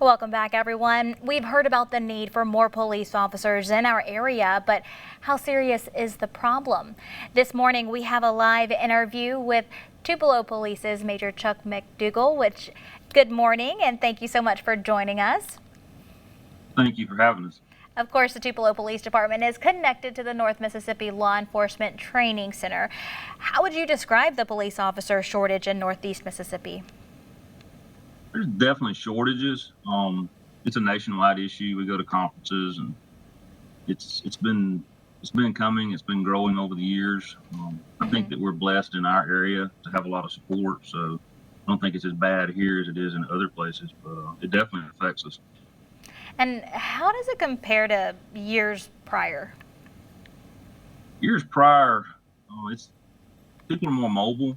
Welcome back, everyone. We've heard about the need for more police officers in our area, but how serious is the problem? This morning, we have a live interview with Tupelo Police's Major Chuck McDougall, good morning, and thank you so much for joining us. Thank you for having us. Of course, the Tupelo Police Department is connected to the North Mississippi Law Enforcement Training Center. How would you describe the police officer shortage in Northeast Mississippi? There's definitely shortages. It's a nationwide issue. We go to conferences, and it's been coming. It's been growing over the years. I think that we're blessed in our area to have a lot of support. So I don't think it's as bad here as it is in other places, but it definitely affects us. And how does it compare to years prior? Years prior, people are more mobile.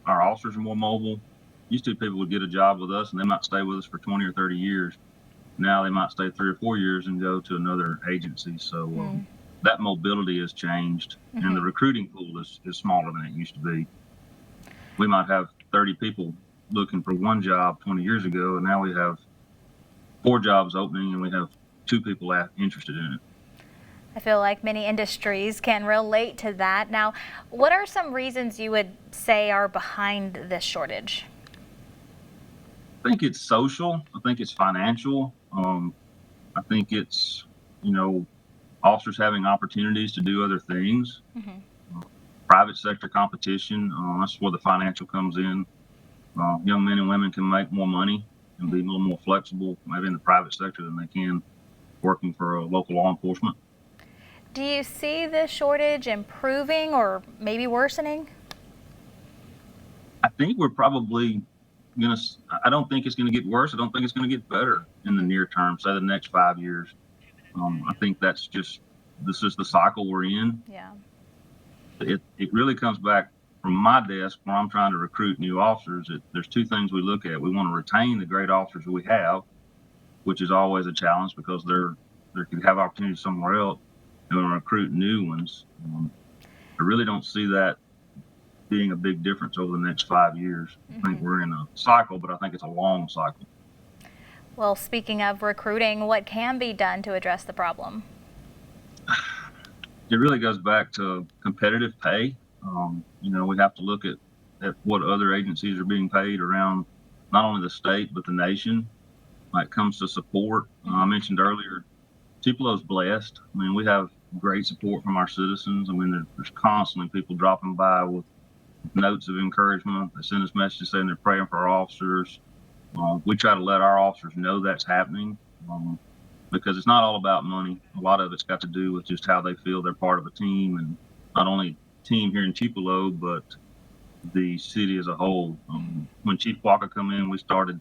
Our officers are more mobile. Used to, people would get a job with us and they might stay with us for 20 or 30 years. Now they might stay 3 or 4 years and go to another agency. So that mobility has changed, and the recruiting pool is smaller than it used to be. We might have 30 people looking for one job 20 years ago, and now we have 4 jobs opening and we have 2 people interested in it. I feel like many industries can relate to that. Now, what are some reasons you would say are behind this shortage? I think it's social. I think it's financial. I think it's, officers having opportunities to do other things. Private sector competition, that's where the financial comes in. Young men and women can make more money and be a little more flexible, maybe in the private sector, than they can working for a local law enforcement. Do you see this shortage improving or maybe worsening? I think we're probably I don't think it's going to get worse. I don't think it's going to get better in the near term, say the next 5 years. I think this is the cycle we're in. Yeah. It really comes back from my desk when I'm trying to recruit new officers. There's 2 things we look at. We want to retain the great officers we have, which is always a challenge because they could have opportunities somewhere else, and we want to recruit new ones. I really don't see that being a big difference over the next 5 years. I think we're in a cycle, but I think it's a long cycle. Well, speaking of recruiting, what can be done to address the problem? It really goes back to competitive pay. We have to look at what other agencies are being paid around not only the state, but the nation when it comes to support. I mentioned earlier, Tupelo's blessed. We have great support from our citizens. There's constantly people dropping by with notes of encouragement. They send us messages saying they're praying for our officers. We try to let our officers know that's happening because it's not all about money. A lot of it's got to do with just how they feel they're part of a team, and not only team here in Tupelo, but the city as a whole. When Chief Walker come in, we started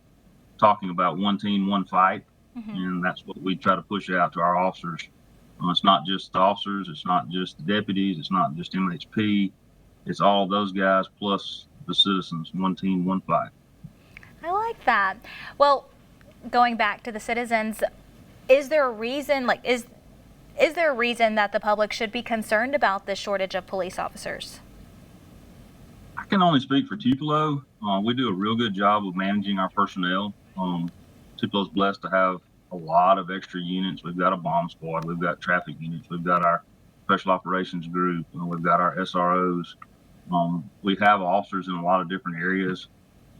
talking about one team, one fight, and that's what we try to push out to our officers. It's not just the officers, it's not just the deputies, it's not just MHP. It's all those guys plus the citizens. One team, one fight. I like that. Well, going back to the citizens, is there a reason, is there a reason that the public should be concerned about this shortage of police officers? I can only speak for Tupelo. We do a real good job of managing our personnel. Tupelo's blessed to have a lot of extra units. We've got a bomb squad. We've got traffic units. We've got our special operations group. We've got our SROs. We have officers in a lot of different areas.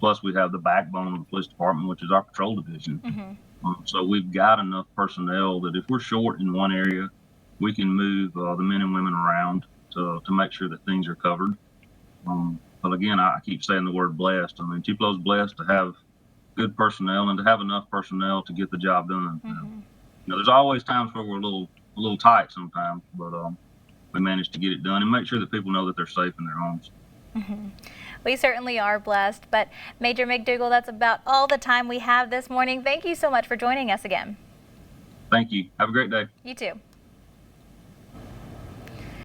Plus, we have the backbone of the police department, which is our patrol division. So we've got enough personnel that if we're short in one area, we can move the men and women around to make sure that things are covered. But again, I keep saying the word blessed. Tupelo's blessed to have good personnel and to have enough personnel to get the job done. There's always times where we're a little tight sometimes, but we manage to get it done and make sure that people know that they're safe in their homes. We certainly are blessed, but Major McDougall, that's about all the time we have this morning. Thank you so much for joining us again. Thank you. Have a great day. You too.